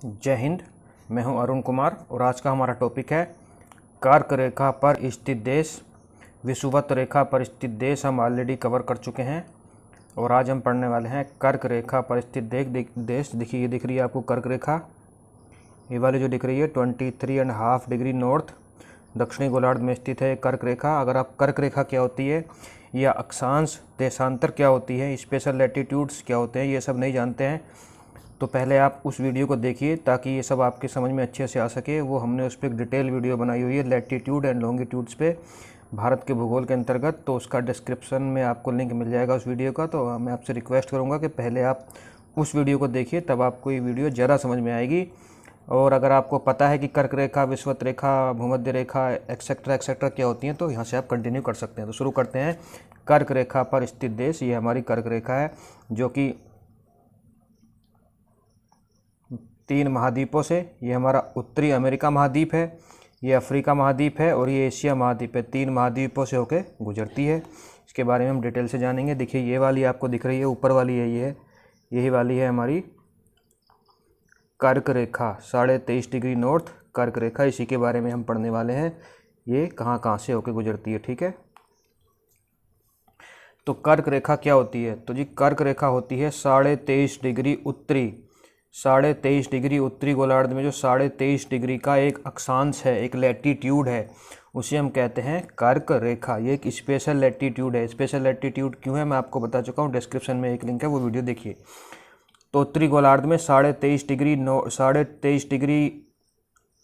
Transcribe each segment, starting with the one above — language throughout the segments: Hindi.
जय हिंद। मैं हूं अरुण कुमार और आज का हमारा टॉपिक है कर्क रेखा पर स्थित देश। विषुवत रेखा पर स्थित देश हम ऑलरेडी कवर कर चुके हैं और आज हम पढ़ने वाले हैं कर्क रेखा पर स्थित देश। देखिए, ये दिख रही है आपको कर्क रेखा, ये वाली जो दिख रही है 23.5 डिग्री नॉर्थ दक्षिणी गोलार्ध में स्थित है कर्क रेखा। अगर आप कर्क रेखा क्या होती है या अक्षांश देशांतर क्या होती है, स्पेशल लैटिट्यूड्स क्या होते हैं, ये सब नहीं जानते हैं तो पहले आप उस वीडियो को देखिए ताकि ये सब आपके समझ में अच्छे से आ सके। वो हमने उस पर एक डिटेल वीडियो बनाई हुई है लैटिट्यूड एंड लॉन्गिट्यूड्स पे, भारत के भूगोल के अंतर्गत। तो उसका डिस्क्रिप्शन में आपको लिंक मिल जाएगा उस वीडियो का। तो मैं आपसे रिक्वेस्ट करूँगा कि पहले आप उस वीडियो को देखिए, तब आपको ये वीडियो ज़्यादा समझ में आएगी। और अगर आपको पता है कि कर्क रेखा, विषुवत रेखा, भूमध्य रेखा एक्सेट्रा क्या होती हैं तो यहाँ से आप कंटिन्यू कर सकते हैं। तो शुरू करते हैं। कर्क रेखा पर स्थित देश, ये हमारी कर्क रेखा है जो कि 3 महाद्वीपों से, ये हमारा उत्तरी अमेरिका महाद्वीप है, ये अफ्रीका महाद्वीप है और ये एशिया महाद्वीप है। 3 महाद्वीपों से होकर गुजरती है। इसके बारे में हम डिटेल से जानेंगे। देखिए, ये वाली आपको दिख रही है, ऊपर वाली है, ये यही वाली है हमारी कर्क रेखा, 23.5 डिग्री नॉर्थ कर्क रेखा। इसी के बारे में हम पढ़ने वाले हैं, ये कहाँ से होकर गुजरती है। ठीक है, तो कर्क रेखा क्या होती है? तो जी कर्क रेखा होती है 23.5 डिग्री उत्तरी, 23.5 डिग्री उत्तरी गोलार्ध में जो 23.5 डिग्री का एक अक्षांश है, एक लैटिट्यूड है, उसे हम कहते हैं कर्क रेखा। ये एक स्पेशल लैटिट्यूड है। स्पेशल लैटिट्यूड क्यों है मैं आपको बता चुका हूँ, डिस्क्रिप्शन में एक लिंक है, वो वीडियो देखिए। तो उत्तरी गोलार्ध में 23.5 डिग्री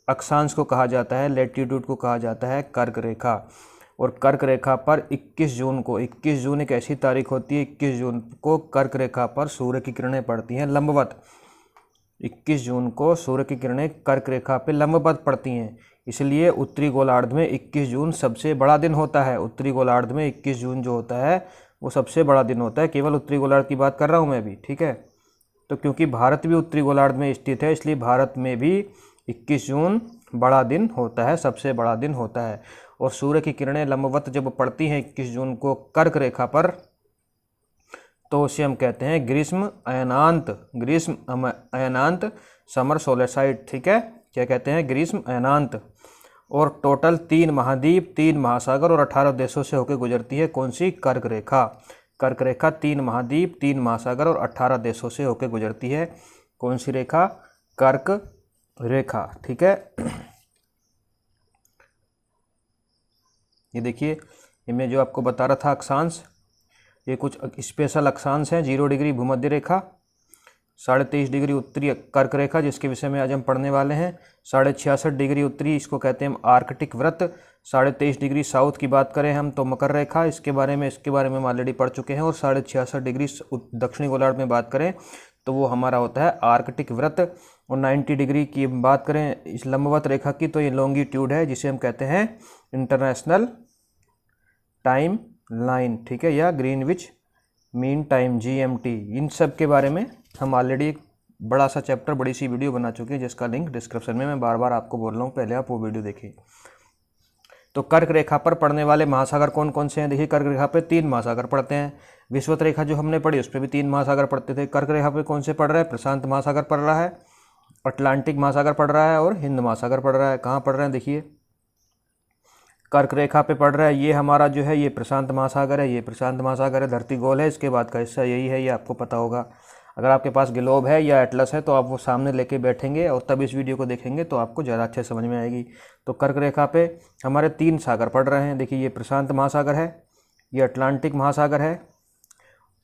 अक्षांश को कहा जाता है, लैटिट्यूड को कहा जाता है कर्क रेखा। और कर्क रेखा पर 21 जून एक ऐसी तारीख होती है, 21 जून को कर्क रेखा पर सूर्य की किरणें पड़ती हैं लंबवत। 21 जून को सूर्य की किरणें कर्क रेखा पे लंबवत पड़ती हैं, इसलिए उत्तरी गोलार्ध में 21 जून सबसे बड़ा दिन होता है। उत्तरी गोलार्ध में 21 जून जो होता है वो सबसे बड़ा दिन होता है। केवल उत्तरी गोलार्ध की बात कर रहा हूँ मैं भी, ठीक है। तो क्योंकि भारत भी उत्तरी गोलार्ध में स्थित है, इसलिए भारत में भी 21 जून बड़ा दिन होता है, सबसे बड़ा दिन होता है। और सूर्य की किरणें लंबवत जब पड़ती हैं 21 जून को कर्क रेखा पर, तो उसे हम कहते हैं ग्रीष्म अयनांत समर सोलेसाइड। ठीक है, क्या कहते हैं? ग्रीष्म अयनांत। और टोटल 3 महाद्वीप, 3 महासागर और 18 देशों से होकर गुजरती है। कौन सी? कर्क रेखा। कर्क रेखा 3 महाद्वीप, 3 महासागर और 18 देशों से होकर गुजरती है। कौन सी रेखा? कर्क रेखा। ठीक है, ये देखिए, ये मैं जो आपको बता रहा था अक्षांश, ये कुछ स्पेशल अक्षांश हैं। 0 डिग्री भूमध्य रेखा, 23.5 डिग्री उत्तरी कर्क रेखा, जिसके विषय में आज हम पढ़ने वाले हैं। 66.5 डिग्री उत्तरी, इसको कहते हैं आर्कटिक वृत्त। 23.5 डिग्री साउथ की बात करें हम तो मकर रेखा, इसके बारे में हम ऑलरेडी पढ़ चुके हैं। और 66.5 डिग्री दक्षिणी गोलार्ध में बात करें तो वो हमारा होता है आर्कटिक वृत्त। और 90 डिग्री की बात करें इस लंबवत रेखा की तो ये लॉन्गिट्यूड है, जिसे हम कहते हैं इंटरनेशनल टाइम लाइन। ठीक है, या ग्रीनविच मीन टाइम, GMT। इन सब के बारे में हम ऑलरेडी एक बड़ा सा चैप्टर, बड़ी सी वीडियो बना चुके हैं, जिसका लिंक डिस्क्रिप्शन में मैं बार बार आपको बोल रहा हूँ, पहले आप वो वीडियो देखिए। तो कर्क रेखा पर पड़ने वाले महासागर कौन कौन से हैं? देखिए, कर्क रेखा पे 3 महासागर पड़ते हैं। विषुवत रेखा जो हमने पढ़ी उस पर भी 3 महासागर पड़ते थे। कर्क रेखा पे कौन से पड़ रहा है? प्रशांत महासागर पड़ रहा है, अटलांटिक महासागर पड़ रहा है और हिंद महासागर पड़ रहा है। कहाँ पड़ रहे हैं? देखिए, कर्क रेखा पे पड़ रहा है, ये हमारा जो है ये प्रशांत महासागर है, ये प्रशांत महासागर है, धरती गोल है, इसके बाद का हिस्सा यही है, ये आपको पता होगा। अगर आपके पास ग्लोब है या एटलस है तो आप वो सामने लेके बैठेंगे और तब इस वीडियो को देखेंगे तो आपको ज़्यादा अच्छे समझ में आएगी। तो कर्क रेखा पे हमारे 3 सागर पड़ रहे हैं। देखिए, ये प्रशांत महासागर है, ये अटलांटिक महासागर है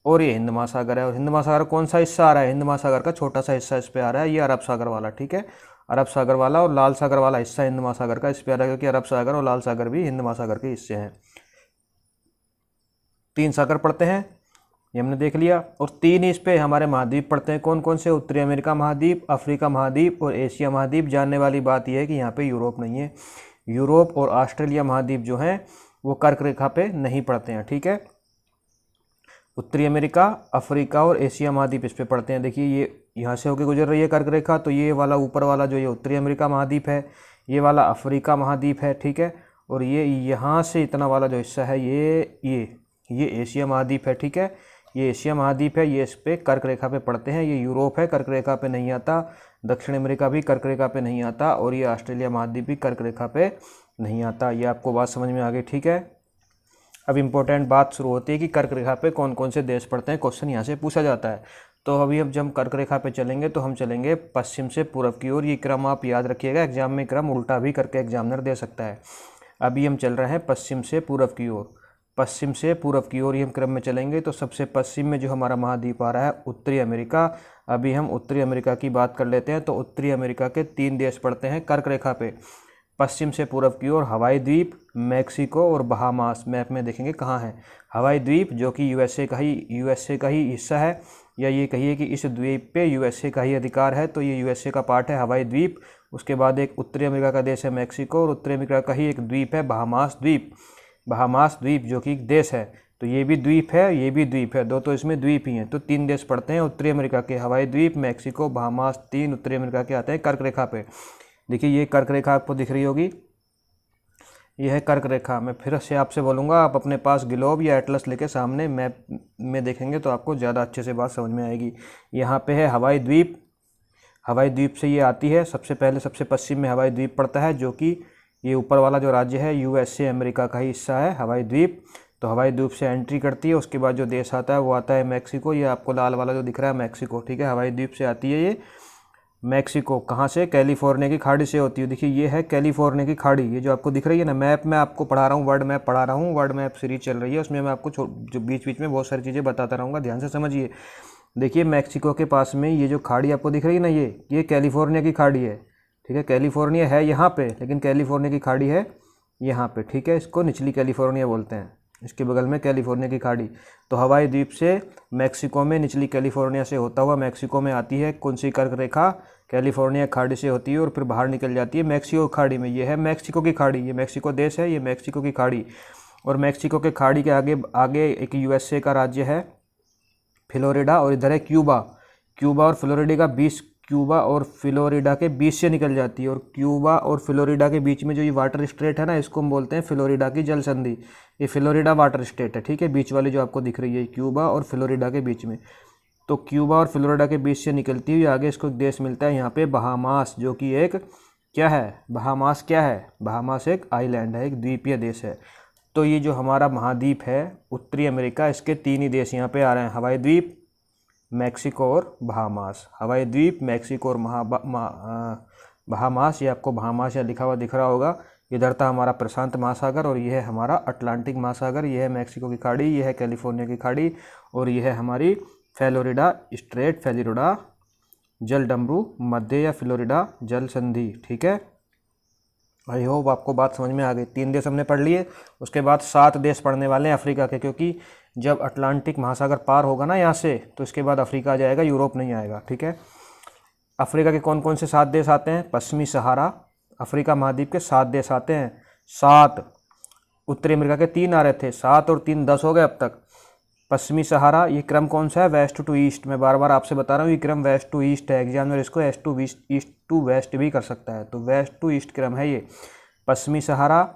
और ये हिंद महासागर है। और हिंद महासागर कौन सा हिस्सा आ रहा है? हिंद महासागर का छोटा सा हिस्सा इस पर आ रहा है, ये अरब सागर वाला। ठीक है, अरब सागर वाला और लाल सागर वाला हिस्सा हिंद महासागर का इस पर आ रहा है, क्योंकि अरब सागर और लाल सागर भी हिंद महासागर के हिस्से हैं। 3 सागर पड़ते हैं, ये हमने देख लिया। और 3 इस पे हमारे महाद्वीप पड़ते हैं। कौन कौन से? उत्तरी अमेरिका महाद्वीप, अफ्रीका महाद्वीप और एशिया महाद्वीप। जानने वाली बात यह है कि यहाँ पे यूरोप नहीं है। यूरोप और ऑस्ट्रेलिया महाद्वीप जो हैं वो कर्क रेखा पे नहीं पड़ते हैं। ठीक है, उत्तरी अमेरिका, अफ्रीका और एशिया महाद्वीप इस पे पड़ते हैं। देखिए, ये यहाँ से होकर गुजर रही है कर्क रेखा, तो ये वाला ऊपर वाला जो ये उत्तरी अमेरिका महाद्वीप है, ये वाला अफ्रीका महाद्वीप है। ठीक है, और ये यहाँ से इतना वाला जो हिस्सा है ये एशिया महाद्वीप है। ठीक है, ये एशिया महाद्वीप है, ये इस पे कर्क रेखा पे पड़ते हैं। ये यूरोप है, कर्क रेखा पे नहीं आता। दक्षिण अमेरिका भी कर्क रेखा पे नहीं आता, और ये ऑस्ट्रेलिया महाद्वीप भी कर्क रेखा पे नहीं आता। ये आपको बात समझ में आ गई, ठीक है। अब इम्पोर्टेंट बात शुरू होती है कि कर्क रेखा पे कौन कौन से देश पड़ते हैं, क्वेश्चन यहाँ से पूछा जाता है। तो अभी अब जब कर्क रेखा पे चलेंगे तो हम चलेंगे पश्चिम से पूर्व की ओर। ये क्रम आप याद रखिएगा, एग्जाम में क्रम उल्टा भी करके एग्जामिनर दे सकता है। अभी हम चल रहे हैं पश्चिम से पूर्व की ओर। पश्चिम से पूर्व की ओर ये हम क्रम में चलेंगे तो सबसे पश्चिम में जो हमारा महाद्वीप आ रहा है उत्तरी अमेरिका। अभी हम उत्तरी अमेरिका की बात कर लेते हैं। तो उत्तरी अमेरिका के 3 देश पड़ते हैं कर्क रेखा पे पश्चिम से पूर्व की ओर, हवाई द्वीप, मैक्सिको और बहामास। मैप में देखेंगे कहाँ है हवाई द्वीप, जो कि यूएसए का ही हिस्सा है, या ये कहिए कि इस द्वीप पे यूएसए का ही अधिकार है, तो ये यूएसए का पार्ट है हवाई द्वीप। उसके बाद एक उत्तरी अमेरिका का देश है मैक्सिको, और उत्तरी अमेरिका का ही एक द्वीप है बहामास द्वीप। बहामास द्वीप जो कि एक देश है, तो ये भी द्वीप है, ये भी द्वीप है, दो तो इसमें द्वीप ही हैं। तो 3 देश पड़ते हैं उत्तरी अमेरिका के, हवाई द्वीप, मैक्सिको, बहामास। 3 उत्तरी अमेरिका के आते हैं कर्क रेखा पे। देखिए ये कर्क रेखा आपको दिख रही होगी, यह है कर्क रेखा। मैं फिर से आपसे बोलूँगा, आप अपने पास ग्लोब या एटलस लेके सामने मैप में देखेंगे तो आपको ज़्यादा अच्छे से बात समझ में आएगी। यहाँ पे है हवाई द्वीप, हवाई द्वीप से ये आती है। सबसे पहले सबसे पश्चिम में हवाई द्वीप पड़ता है, जो कि ये ऊपर वाला जो राज्य है यूएसए अमेरिका का ही हिस्सा है हवाई द्वीप। तो हवाई द्वीप से एंट्री करती है। उसके बाद जो देश आता है वो आता है मैक्सिको। ये आपको लाल वाला जो दिख रहा है मैक्सिको, ठीक है, हवाई द्वीप से आती है ये मैक्सिको। कहाँ से? कैलिफोर्निया की खाड़ी से होती है। देखिए ये है कैलिफोर्निया की खाड़ी, ये जो आपको दिख रही है ना। मैप में आपको पढ़ा रहा हूँ, वर्ड मैप पढ़ा रहा हूँ, वर्ड मैप सीरीज चल रही है, उसमें मैं आपको जो बीच बीच में बहुत सारी चीज़ें बताता रहूँगा, ध्यान से समझिए। देखिए मैक्सिको के पास में ये जो खाड़ी आपको दिख रही है ना, ये कैलिफोर्निया की खाड़ी है, ठीक है। कैलिफोर्निया है यहाँ पे, लेकिन कैलिफोर्निया की खाड़ी है यहाँ पे, ठीक है। इसको निचली कैलिफोर्निया बोलते हैं, इसके बगल में कैलिफोर्निया की खाड़ी। तो हवाई द्वीप से मैक्सिको में, निचली कैलिफोर्निया से होता हुआ मैक्सिको में आती है कौन सी कर्क रेखा? कैलिफोर्निया खाड़ी से होती है, और फिर बाहर निकल जाती है मैक्सिको खाड़ी में। ये है मैक्सिको की खाड़ी, ये मैक्सिको देश है, ये मैक्सिको की खाड़ी। और मैक्सिको के खाड़ी के आगे एक यूएसए का राज्य है फ्लोरिडा, और इधर है क्यूबा। क्यूबा और फ्लोरिडा के बीच से निकल जाती है। और क्यूबा और फ्लोरिडा के बीच में जो ये वाटर स्ट्रेट है ना, इसको हम बोलते हैं फ्लोरिडा की जल संधि। ये फ्लोरिडा वाटर स्टेट है, ठीक है, बीच वाली जो आपको दिख रही है क्यूबा और फ्लोरिडा के बीच में। तो क्यूबा और फ्लोरिडा के बीच से निकलती हुई आगे इसको एक देश मिलता है यहाँ पे बहामास, जो कि एक क्या है? बहामास क्या है? बहामास एक आइलैंड है, एक द्वीपीय देश है। तो ये जो हमारा महाद्वीप है उत्तरी अमेरिका, इसके 3 ही देश यहाँ पे आ रहे हैं, हवाई द्वीप, मैक्सिको और बहामास। हवाई द्वीप, मैक्सिको और बहामास। ये आपको बहामास या लिखा हुआ दिख रहा होगा। इधर था हमारा प्रशांत महासागर, और यह है हमारा अटलांटिक महासागर। यह है मैक्सिको की खाड़ी, यह है कैलिफोर्निया की खाड़ी, और यह है हमारी फ्लोरिडा स्ट्रेट, फ्लोरिडा जल डमरू मध्य या फ्लोरिडा जल संधि, ठीक है। आई होप आपको बात समझ में आ गई। 3 देश हमने पढ़ लिए, उसके बाद 7 देश पढ़ने वाले हैं अफ्रीका के, क्योंकि जब अटलांटिक महासागर पार होगा ना यहाँ से, तो इसके बाद अफ्रीका आ जाएगा, यूरोप नहीं आएगा, ठीक है। अफ्रीका के कौन कौन से 7 देश आते हैं? पश्चिमी सहारा, अफ्रीका महाद्वीप के 7 देश आते हैं, 7। उत्तरी अमेरिका के 3 आ रहे थे, 7 और 3 10 हो गए अब तक। पश्चिमी सहारा, ये क्रम कौन सा है? West to east. मैं बार बार आपसे बता रहा हूँ, ये क्रम वेस्ट टू ईस्ट है, एग्जामिनर इसको ईस्ट टू वेस्ट भी कर सकता है, तो वेस्ट टू ईस्ट क्रम है ये। पश्चिमी सहारा,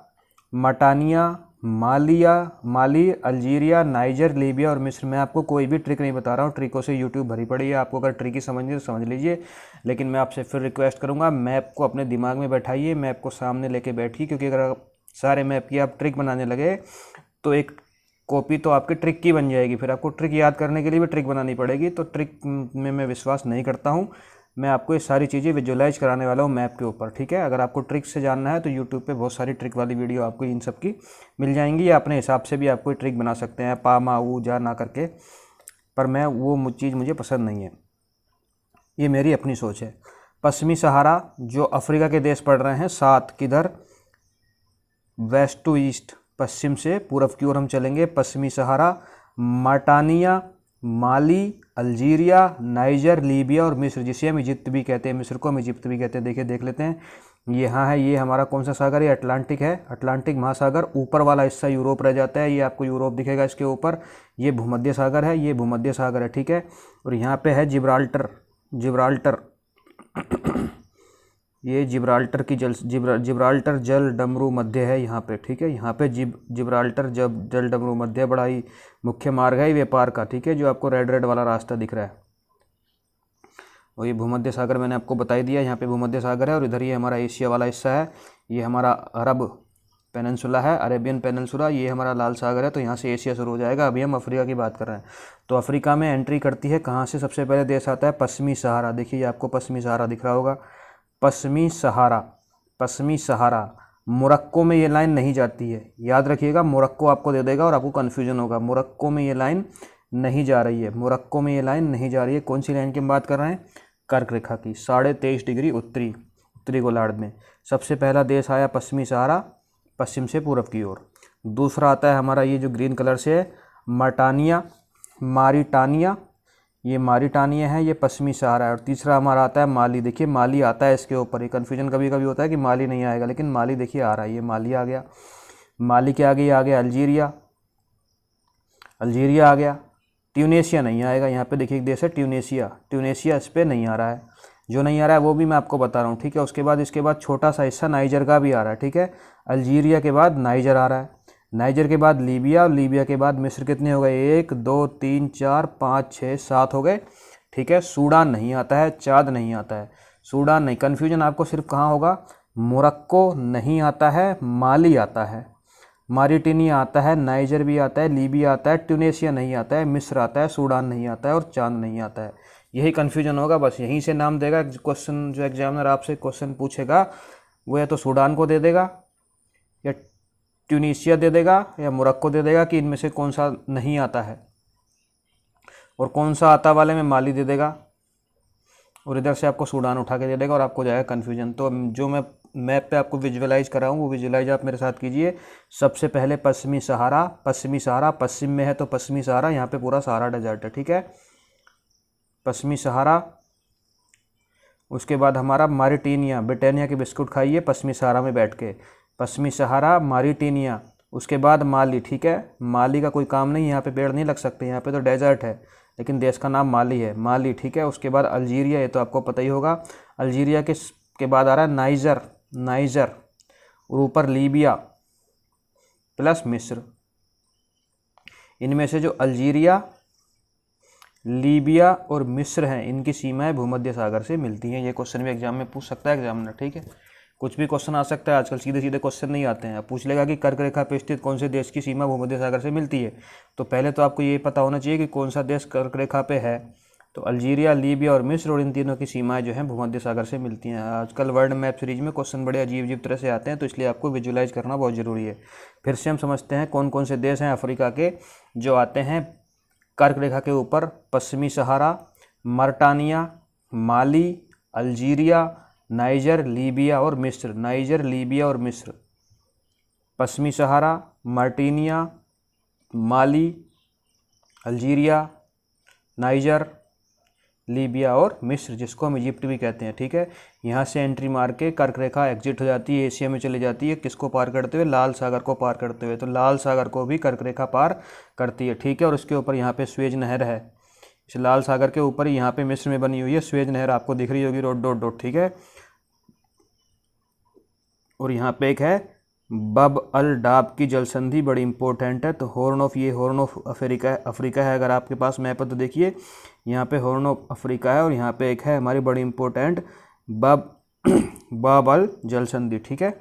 मटानिया, माली, अल्जीरिया, नाइजर, लीबिया और मिस्र। मैं आपको कोई भी ट्रिक नहीं बता रहा हूँ, ट्रिकों से यूट्यूब भरी पड़ी है, आपको अगर ट्रिक ही समझनी है तो समझ लीजिए। लेकिन मैं आपसे फिर रिक्वेस्ट करूँगा, मैप को अपने दिमाग में बैठाइए, मैप को सामने लेके बैठिए, क्योंकि अगर सारे मैप की आप ट्रिक बनाने लगे तो एक कॉपी तो आपकी ट्रिक की बन जाएगी, फिर आपको ट्रिक याद करने के लिए भी ट्रिक बनानी पड़ेगी। तो ट्रिक में मैं विश्वास नहीं करता हूँ। मैं आपको ये सारी चीज़ें विजुअलाइज कराने वाला हूँ मैप के ऊपर, ठीक है। अगर आपको ट्रिक से जानना है तो यूट्यूब पे बहुत सारी ट्रिक वाली वीडियो आपको इन सब की मिल जाएंगी, या अपने हिसाब से भी आप कोई ट्रिक बना सकते हैं, पा मा ऊ जा ना करके। पर मैं वो चीज़ मुझे पसंद नहीं है, ये मेरी अपनी सोच है। पश्चिमी सहारा जो अफ्रीका के देश पड़ रहे हैं 7, किधर? वेस्ट टू ईस्ट, पश्चिम से पूर्व की ओर हम चलेंगे। पश्चिमी सहारा, मटानिया, माली, अल्जीरिया, नाइजर, लीबिया और मिस्र, जिसे हम इजिप्ट भी कहते हैं, मिस्र को हम इजिप्ट भी कहते हैं। देखिए देख लेते हैं, यहाँ है, ये हमारा कौन सा सागर? ये अटलांटिक है, अटलांटिक महासागर। ऊपर वाला हिस्सा यूरोप रह जाता है, ये आपको यूरोप दिखेगा इसके ऊपर। ये भूमध्य सागर है, ये भूमध्य सागर है, ठीक है। और यहाँ पे है जिब्राल्टर ये जिब्राल्टर जल डमरू मध्य है यहाँ पे, ठीक है। यहाँ पे जिब्राल्टर जल डमरू मध्य बड़ा ही मुख्य मार्ग है व्यापार का, ठीक है, जो आपको रेड वाला रास्ता दिख रहा है। और ये भूमध्य सागर मैंने आपको बता ही दिया, यहाँ पे भूमध्य सागर है और इधर ये हमारा एशिया वाला हिस्सा है, ये हमारा अरब पेनिनसुला है, अरेबियन पेनिनसुला, ये हमारा लाल सागर है। तो यहाँ से एशिया शुरू हो जाएगा। अभी हम अफ्रीका की बात कर रहे हैं। तो अफ्रीका में एंट्री करती है कहाँ से? सबसे पहले देश आता है पश्चिमी सहारा। देखिए आपको पश्चिमी सहारा दिख रहा होगा, पश्चिमी सहारा। मोरक्को में ये लाइन नहीं जाती है, याद रखिएगा। मोरक्को आपको दे देगा और आपको कन्फ्यूजन होगा। मोरक्को में ये लाइन नहीं जा रही है, मोरक्को में ये लाइन नहीं जा रही है। कौन सी लाइन की हम बात कर रहे हैं? कर्क रेखा की, 23.5 डिग्री उत्तरी गोलार्ध में। सबसे पहला देश आया पश्चिमी सहारा, पश्चिम से पूर्व की ओर। दूसरा आता है हमारा ये जो ग्रीन कलर से है मारिटानिया, ये मारिटानिया है, ये पश्चिमी सहारा है। और तीसरा हमारा आता है माली। देखिए माली आता है इसके ऊपर, ये कन्फ्यूजन कभी कभी होता है कि माली नहीं आएगा, लेकिन माली देखिए आ रहा है, ये माली आ गया। माली के आगे आ गया अल्जीरिया आ गया। ट्यूनेशिया नहीं आएगा, यहाँ पे देखिए एक देश है ट्यूनेशिया इस पर नहीं आ रहा है। जो नहीं आ रहा है वो भी मैं आपको बता रहा हूँ, ठीक है। इसके बाद छोटा सा हिस्सा नाइजर का भी आ रहा है, ठीक है। अल्जीरिया के बाद नाइजर आ रहा है, नाइजर के बाद लीबिया, और लीबिया के बाद मिस्र। कितने हो गए? 1 2 3 4 5 6 7 हो गए, ठीक है। सूडान नहीं आता है, चाद नहीं आता है, सूडान नहीं। कन्फ्यूजन आपको सिर्फ कहाँ होगा? मोरक्को नहीं आता है, माली आता है, मारिटानिया आता है, नाइजर भी आता है, लीबिया आता है, ट्यूनेशिया नहीं आता है, मिस्र आता है, सूडान नहीं आता है और चांद नहीं आता है। यही कन्फ्यूजन होगा, बस यहीं से नाम देगा। क्वेश्चन जो एग्जामिनर आपसे क्वेश्चन पूछेगा वो या तो सूडान को दे देगा, या ट्यूनीशिया दे देगा, या मोरक्को दे देगा कि इनमें से कौन सा नहीं आता है, और कौन सा आता वाले में माली दे देगा, और इधर से आपको सूडान उठा के दे देगा और आपको जाएगा कन्फ्यूजन। तो जो मैं मैप पे आपको विजुअलाइज कर रहा हूँ वो विजुअलाइज आप मेरे साथ कीजिए। सबसे पहले पश्चिमी सहारा पश्चिम में है, तो पश्चिमी सहारा, यहाँ पे पूरा सहारा डेजर्ट है, ठीक है। पश्चिमी सहारा, उसके बाद हमारा मारिटानिया, ब्रिटानिया के बिस्कुट खाइए पश्चिमी सहारा में बैठ के। पश्चिमी सहारा, मारिटानिया, उसके बाद माली, ठीक है। माली का कोई काम नहीं, यहाँ पे पेड़ नहीं लग सकते, यहाँ पे तो डेजर्ट है, लेकिन देश का नाम माली है, माली, ठीक है। उसके बाद अल्जीरिया, ये तो आपको पता ही होगा। अल्जीरिया के बाद आ रहा है नाइजर, और ऊपर लीबिया प्लस मिस्र। इनमें से जो अल्जीरिया, लीबिया और मिस्र हैं, इनकी सीमाएं भूमध्य सागर से मिलती हैं। ये क्वेश्चन भी एग्जाम में पूछ सकता है एग्जामिनर, ठीक है। कुछ भी क्वेश्चन आ सकता है, आजकल सीधे सीधे क्वेश्चन नहीं आते हैं। अब पूछ लेगा कि कर्क रेखा पे स्थित कौन से देश की सीमा भूमध्य सागर से मिलती है, तो पहले तो आपको ये पता होना चाहिए कि कौन सा देश कर्क रेखा पे है। तो अल्जीरिया, लीबिया और मिस्र, और इन तीनों की सीमाएं जो हैं भूमध्य सागर से मिलती हैं। आजकल वर्ल्ड मैप सीरीज में क्वेश्चन बड़े अजीब तरह से आते हैं, तो इसलिए आपको विजुअलाइज करना बहुत ज़रूरी है। फिर से हम समझते हैं कौन कौन से देश हैं अफ्रीका के जो आते हैं कर्क रेखा के ऊपर। पश्चिमी सहारा, मारिटानिया, माली, अल्जीरिया, नाइजर, लीबिया और मिस्र। पश्चिमी सहारा, मारिटानिया, माली, अल्जीरिया, नाइजर, लीबिया और मिस्र, जिसको हम इजिप्ट भी कहते हैं, ठीक है। यहाँ से एंट्री मार के कर्क रेखा एग्जिट हो जाती है, एशिया में चली जाती है। किसको पार करते हुए? लाल सागर को पार करते हुए। तो लाल सागर को भी कर्क रेखा पार करती है, ठीक है। और उसके ऊपर यहाँ पे स्वेज नहर है, इस लाल सागर के ऊपर ही यहाँ पे मिस्र में बनी हुई है स्वेज नहर, आपको दिख रही होगी डॉट, ठीक है। और यहाँ पे एक है बब अल डाब की जल संधि, बड़ी इंपॉर्टेंट है। तो हॉर्न ऑफ अफ्रीका है। अगर आपके पास मैप है तो देखिए यहाँ पे हॉर्न ऑफ अफ्रीका है, और यहाँ पे एक है हमारी बड़ी इंपॉर्टेंट बब अल जल संधि, ठीक है।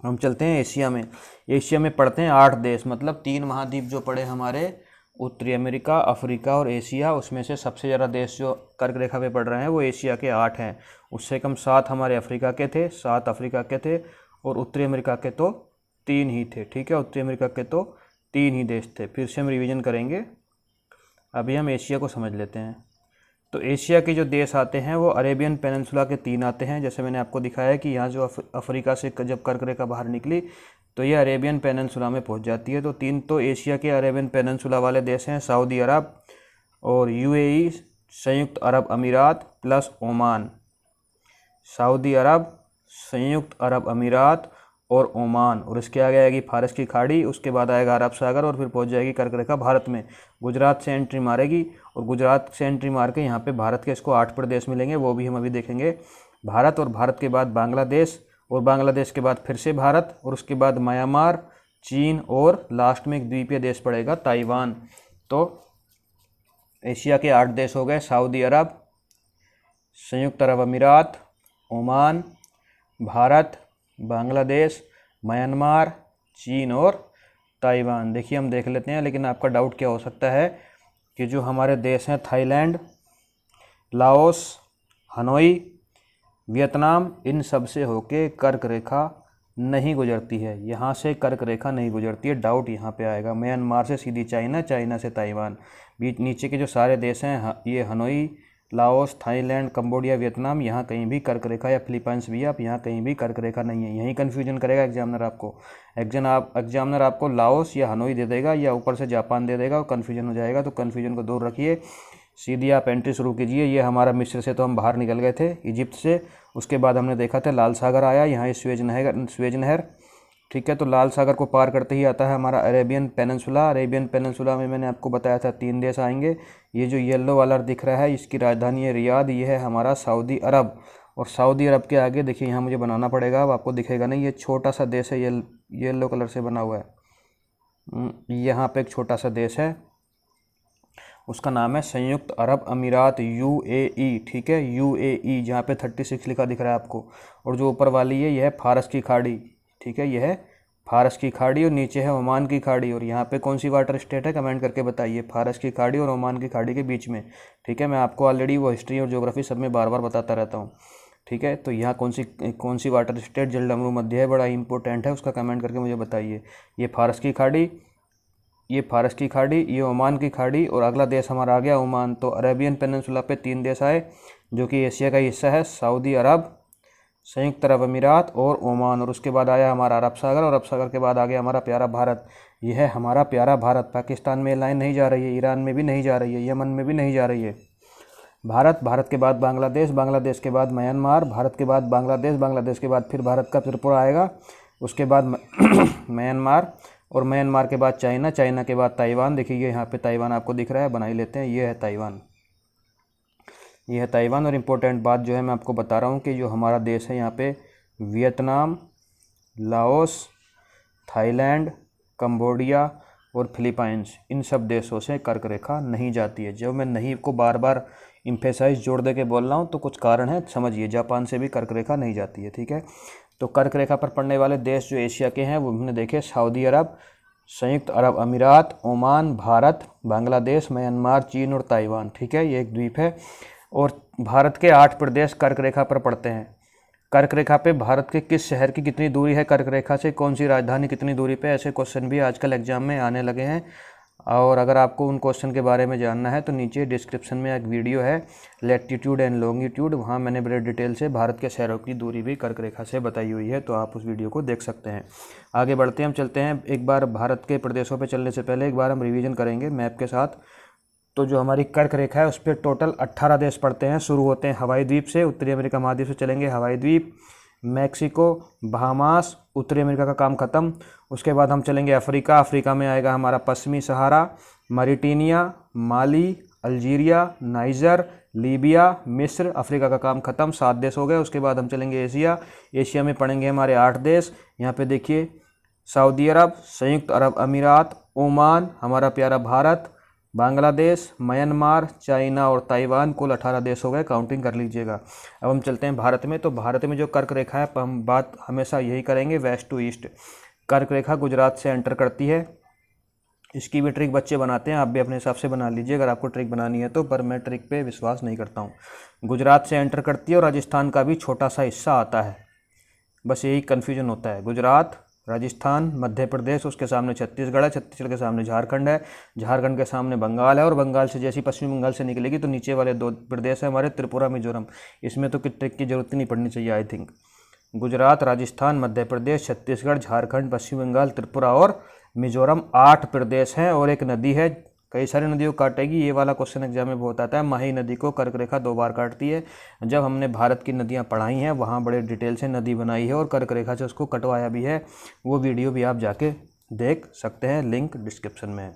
हम चलते हैं एशिया में पढ़ते हैं 8 देश, मतलब 3 महाद्वीप जो पड़े हमारे, उत्तरी अमेरिका, अफ्रीका और एशिया। उसमें से सबसे ज़्यादा देश जो कर्क रेखा पे पड़ रहे हैं वो एशिया के 8 हैं। उससे कम 7 हमारे अफ्रीका के थे, और उत्तरी अमेरिका के तो 3 ही थे, ठीक है। उत्तरी अमेरिका के तो 3 ही देश थे। फिर से हम रिवीजन करेंगे, अभी हम एशिया को समझ लेते हैं। तो एशिया के जो देश आते हैं वो अरेबियन पेनिनसुला के 3 आते हैं। जैसे मैंने आपको दिखाया कि यहाँ जो अफ्रीका से जब कर्क रेखा बाहर निकली तो ये अरेबियन पेनिनसुला में पहुँच जाती है। तो 3 तो एशिया के अरेबियन पेनिनसुला वाले देश हैं, सऊदी अरब और यूएई, संयुक्त अरब अमीरात प्लस ओमान। सऊदी अरब, संयुक्त अरब अमीरात और ओमान, और इसके आगे आएगी फारस की खाड़ी, उसके बाद आएगा अरब सागर, और फिर पहुंच जाएगी कर्क रेखा भारत में। गुजरात से एंट्री मारेगी, और गुजरात से एंट्री मार के यहाँ पे भारत के इसको 8 प्रदेश मिलेंगे, वो भी हम अभी देखेंगे। भारत, और भारत के बाद बांग्लादेश, और बांग्लादेश के बाद फिर से भारत, और उसके बाद म्यांमार, चीन, और लास्ट में एक द्वीपीय देश पड़ेगा ताइवान। तो एशिया के 8 देश हो गए, सऊदी अरब, संयुक्त अरब अमीरात, ओमान, भारत, बांग्लादेश, म्यांमार, चीन और ताइवान। देखिए हम देख लेते हैं, लेकिन आपका डाउट क्या हो सकता है कि जो हमारे देश हैं थाईलैंड, लाओस, हनोई, वियतनाम, इन सब से होके कर्क रेखा नहीं गुजरती है, यहाँ से कर्क रेखा नहीं गुजरती है। डाउट यहाँ पे आएगा। म्यांमार से सीधी चाइना, चाइना से ताइवान, बीच नीचे के जो सारे देश हैं ये Hanoi, Laos, Thailand, Cambodia, Vietnam, यहाँ कहीं भी कर्क रेखा, या फिलीपाइंस भी आप, यहाँ कहीं भी कर्क रेखा नहीं है। यहीं कन्फ्यूजन करेगा एग्जामिनर आपको। एग्जामिनर आपको लाओस या हनोई दे देगा या ऊपर से जापान दे देगा और कन्फ्यूजन हो जाएगा। तो कन्फ्यूजन को दूर रखिए, सीधी आप एंट्री शुरू कीजिए। ये हमारा मिस्र से तो हम बाहर निकल गए थे, इजिप्ट से। उसके बाद हमने देखा था लाल सागर आया, यहाँ स्वेज नहर, ठीक है। तो लाल सागर को पार करते ही आता है हमारा अरेबियन पेनिनसुला। अरेबियन पेनिनसुला में मैंने आपको बताया था 3 देश आएंगे। ये जो येलो वाला दिख रहा है इसकी राजधानी है रियाद, ये है हमारा सऊदी अरब। और सऊदी अरब के आगे देखिए यहाँ मुझे बनाना पड़ेगा, अब आपको दिखेगा नहीं, ये छोटा सा देश है, येलो कलर से बना हुआ है। यहाँ पे एक छोटा सा देश है, उसका नाम है संयुक्त अरब अमीरात, UAE, ठीक है, UAE, जहाँ पे 36 लिखा दिख रहा है आपको। और जो ऊपर वाली है यह है फारस की खाड़ी, ठीक है, यह है फारस की खाड़ी, और नीचे है ओमान की खाड़ी। और यहाँ पे कौन सी वाटर स्टेट है कमेंट करके बताइए, फारस की खाड़ी और ओमान की खाड़ी के बीच में, ठीक है। मैं आपको ऑलरेडी वो हिस्ट्री और ज्योग्राफी सब में बार बार बताता रहता हूँ, ठीक है। तो यहाँ कौन सी वाटर स्टेट जलडमरू मध्य है, बड़ा इंपॉर्टेंट है, उसका कमेंट करके मुझे बताइए। ये फारस की खाड़ी, ये फारस की खाड़ी, ये ओमान की खाड़ी, और अगला देश हमारा आ गया ओमान। तो अरेबियन पेनिनसुला पे 3 देश आए जो कि एशिया का हिस्सा है, सऊदी अरब, संयुक्त अरब अमीरात और ओमान। और उसके बाद आया हमारा अरब सागर, और अरब सागर के बाद आ गया हमारा प्यारा भारत। यह है हमारा प्यारा भारत। पाकिस्तान में लाइन नहीं जा रही है, ईरान में भी नहीं जा रही है, यमन में भी नहीं जा रही है। भारत के बाद बांग्लादेश, बांग्लादेश के बाद म्यांमार, भारत के बाद बांग्लादेश, बांग्लादेश के बाद फिर भारत का त्रिपुरा आएगा, उसके बाद म्यांमार, और म्यांमार के बाद चाइना, चाइना के बाद ताइवान। देखिए ये यहाँ पे ताइवान आपको दिख रहा है, बना ही लेते हैं, ये है ताइवान, ये है ताइवान। और इम्पोर्टेंट बात जो है मैं आपको बता रहा हूँ कि जो हमारा देश है यहाँ पे वियतनाम, लाओस, थाईलैंड, कंबोडिया और फिलीपाइंस, इन सब देशों से कर्क रेखा नहीं जाती है। जब मैं नहीं को बार बार इम्फेसाइज जोड़ दे के बोल रहा हूँ तो कुछ कारण है, समझिए। जापान से भी कर्क रेखा नहीं जाती है, ठीक है। तो कर्क रेखा पर पड़ने वाले देश जो एशिया के हैं वो हमने देखे, सऊदी अरब, संयुक्त अरब अमीरात, ओमान, भारत, बांग्लादेश, म्यांमार, चीन और ताइवान, ठीक है। ये एक द्वीप है। और भारत के 8 प्रदेश कर्क रेखा पर पड़ते हैं। कर्क रेखा पे भारत के किस शहर की कितनी दूरी है कर्क रेखा से, कौन सी राजधानी कितनी दूरी पे, ऐसे क्वेश्चन भी आजकल एग्जाम में आने लगे हैं। और अगर आपको उन क्वेश्चन के बारे में जानना है तो नीचे डिस्क्रिप्शन में एक वीडियो है लैटिट्यूड एंड लॉन्गिट्यूड, वहाँ मैंने बड़े डिटेल से भारत के शहरों की दूरी भी कर्क रेखा से बताई हुई है, तो आप उस वीडियो को देख सकते हैं। आगे बढ़ते हैं, हम चलते हैं। एक बार भारत के प्रदेशों पर चलने से पहले एक बार हम रिविज़न करेंगे मैप के साथ। तो जो हमारी कर्क रेखा है उस पर टोटल 18 देश पड़ते हैं। शुरू होते हैं हवाई द्वीप से, उत्तरी अमेरिका महाद्वीप से चलेंगे हवाई द्वीप, मैक्सिको, बहामास, उत्तरी अमेरिका का काम ख़त्म। उसके बाद हम चलेंगे अफ्रीका, अफ्रीका में आएगा हमारा पश्चिमी सहारा, मॉरिटानिया, माली, अल्जीरिया, नाइजर, लीबिया, मिस्र, अफ्रीका का काम ख़त्म, 7 देश हो गए। उसके बाद हम चलेंगे एशिया, एशिया में पड़ेंगे हमारे 8 देश। यहाँ पे देखिए सऊदी अरब, संयुक्त अरब अमीरात, ओमान, हमारा प्यारा भारत, बांग्लादेश, म्यांमार, चाइना और ताइवान, कुल 18 देश हो गए, काउंटिंग कर लीजिएगा। अब हम चलते हैं भारत में। तो भारत में जो कर्क रेखा है हम बात हमेशा यही करेंगे वेस्ट टू ईस्ट। कर्क रेखा गुजरात से एंटर करती है, इसकी भी ट्रिक बच्चे बनाते हैं, आप भी अपने हिसाब से बना लीजिए अगर आपको ट्रिक बनानी है तो, पर मैं ट्रिक पे विश्वास नहीं करता हूँ। गुजरात से एंटर करती है और राजस्थान का भी छोटा सा हिस्सा आता है, बस यही कन्फ्यूजन होता है। गुजरात, राजस्थान, मध्य प्रदेश, उसके सामने छत्तीसगढ़ है, छत्तीसगढ़ के सामने झारखंड है, झारखंड के सामने बंगाल है, और बंगाल से जैसी पश्चिमी बंगाल से निकलेगी तो नीचे वाले 2 प्रदेश है हमारे त्रिपुरा, मिजोरम। इसमें तो ट्रिक की जरूरत ही नहीं पड़नी चाहिए आई थिंक। गुजरात, राजस्थान, मध्य प्रदेश, छत्तीसगढ़, झारखंड, पश्चिम बंगाल, त्रिपुरा और मिजोरम, 8 प्रदेश हैं। और एक नदी है, कई सारी नदियों को काटेगी, ये वाला क्वेश्चन एग्जाम में बहुत आता है। माही नदी को कर्क रेखा 2 बार काटती है। जब हमने भारत की नदियां पढ़ाई हैं वहाँ बड़े डिटेल से नदी बनाई है और कर्क रेखा से उसको कटवाया भी है, वो वीडियो भी आप जाके देख सकते हैं, लिंक डिस्क्रिप्शन में है।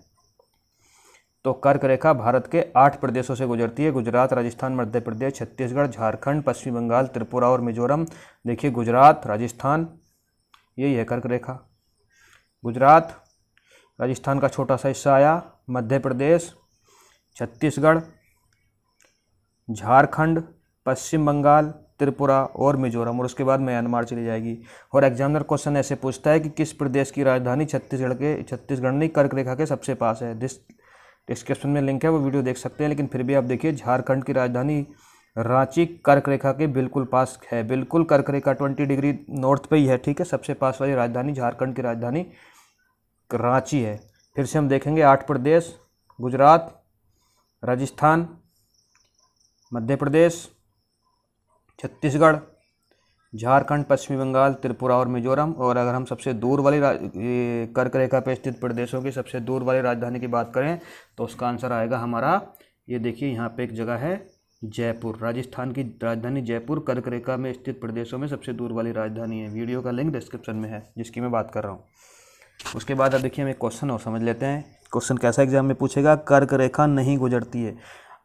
तो कर्क रेखा भारत के 8 प्रदेशों से गुजरती है, गुजरात, राजस्थान, मध्य प्रदेश, छत्तीसगढ़, झारखंड, पश्चिम बंगाल, त्रिपुरा और मिजोरम। देखिए गुजरात, राजस्थान, यही है कर्क रेखा। गुजरात, राजस्थान का छोटा सा हिस्सा आया, मध्य प्रदेश, छत्तीसगढ़, झारखंड, पश्चिम बंगाल, त्रिपुरा और मिजोरम, और उसके बाद म्यांमार चली जाएगी। और एग्जामिनर क्वेश्चन ऐसे पूछता है कि किस प्रदेश की राजधानी छत्तीसगढ़ नहीं कर्क रेखा के सबसे पास है। डिस्क्रिप्शन में लिंक है, वो वीडियो देख सकते हैं। लेकिन फिर भी आप देखिए झारखंड की राजधानी रांची कर्क रेखा के बिल्कुल पास है, बिल्कुल कर्क रेखा 20 डिग्री नॉर्थ पे ही है, ठीक है। सबसे पास वाली राजधानी झारखंड की राजधानी रांची है। फिर से हम देखेंगे 8 प्रदेश, गुजरात, राजस्थान, मध्य प्रदेश, छत्तीसगढ़, झारखंड, पश्चिम बंगाल, त्रिपुरा और मिजोरम। और अगर हम सबसे दूर वाली कर्क रेखा पे स्थित प्रदेशों की सबसे दूर वाली राजधानी की बात करें तो उसका आंसर आएगा हमारा, ये देखिए यहाँ पे एक जगह है जयपुर। राजस्थान की राजधानी जयपुर कर्क रेखा में स्थित प्रदेशों में सबसे दूर वाली राजधानी है। वीडियो का लिंक डिस्क्रिप्शन में है जिसकी मैं बात कर रहा हूँ। उसके बाद अब देखिए हम एक क्वेश्चन और समझ लेते हैं। क्वेश्चन कैसा एग्जाम में पूछेगा, कर्क रेखा नहीं गुजरती है।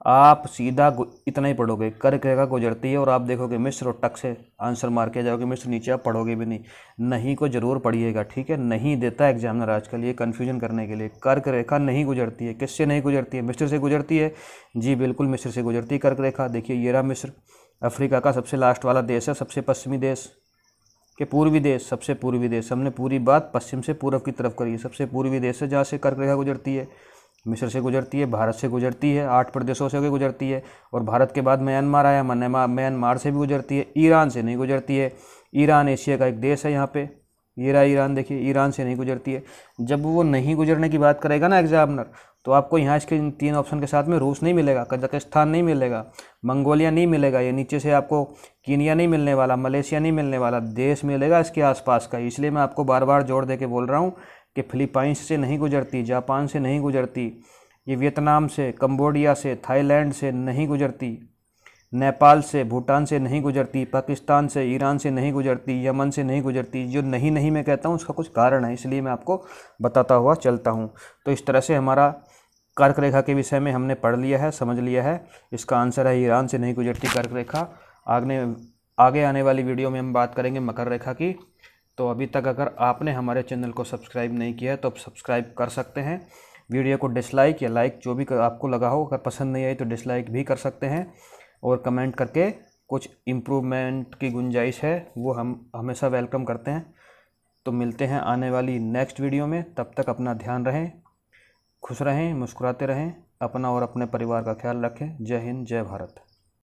आप सीधा इतना ही पढ़ोगे, कर्क रेखा गुजरती है, और आप देखोगे मिस्र और टक से आंसर मार के जाओगे, मिस्र नीचे आप पढ़ोगे भी नहीं। नहीं को जरूर पढ़िएगा, ठीक है। नहीं देता है एग्जामिनर आजकल ये कन्फ्यूजन करने के लिए। कर्क रेखा नहीं गुजरती है, किससे नहीं गुजरती है? मिस्र से गुजरती है। जी बिल्कुल मिस्र से गुजरती है कर्क रेखा। देखिए ये रहा मिस्र, अफ्रीका का सबसे लास्ट वाला देश है, सबसे पश्चिमी देश के पूर्वी देश, सबसे पूर्वी देश। हमने पूरी बात पश्चिम से पूर्व की तरफ करी है। सबसे पूर्वी देश है जहाँ से कर्क रेखा गुजरती है, मिस्र से गुजरती है, भारत से गुजरती है, 8 प्रदेशों से होकर गुजरती है। और भारत के बाद म्यांमार आया, म्यांमार से भी गुजरती है। ईरान से नहीं गुजरती है। ईरान एशिया का एक देश है, यहाँ पे ये रहा ईरान, देखिए ईरान से नहीं गुजरती है। जब वो नहीं गुजरने की बात करेगा ना एग्जामिनर, तो आपको यहाँ इसके 3 ऑप्शन के साथ में रूस नहीं मिलेगा, कजाकिस्तान नहीं मिलेगा, मंगोलिया नहीं मिलेगा, ये नीचे से आपको कीनिया नहीं मिलने वाला, मलेशिया नहीं मिलने वाला, देश मिलेगा इसके आसपास का। इसलिए मैं आपको बार बार जोर दे के बोल रहा हूँ कि फिलीपाइंस से नहीं गुजरती, जापान से नहीं गुजरती, ये वियतनाम से, कंबोडिया से, थाईलैंड से नहीं गुजरती, नेपाल से, भूटान से नहीं गुजरती, पाकिस्तान से, ईरान से नहीं गुजरती, यमन से नहीं गुजरती। जो नहीं मैं कहता हूँ उसका कुछ कारण है, इसलिए मैं आपको बताता हुआ चलता हूँ। तो इस तरह से हमारा कर्क रेखा के विषय में हमने पढ़ लिया है, समझ लिया है। इसका आंसर है ईरान से नहीं गुजरती कर्क रेखा। आगे आने वाली वीडियो में हम बात करेंगे मकर रेखा की। तो अभी तक अगर आपने हमारे चैनल को सब्सक्राइब नहीं किया है तो आप सब्सक्राइब कर सकते हैं। वीडियो को डिसलाइक या लाइक जो भी आपको लगा हो, अगर पसंद नहीं आई तो डिसलाइक भी कर सकते हैं। और कमेंट करके कुछ इम्प्रूवमेंट की गुंजाइश है वो हम हमेशा वेलकम करते हैं। तो मिलते हैं आने वाली नेक्स्ट वीडियो में। तब तक अपना ध्यान रहें, खुश रहें, मुस्कुराते रहें, अपना और अपने परिवार का ख्याल रखें। जय हिंद, जय भारत।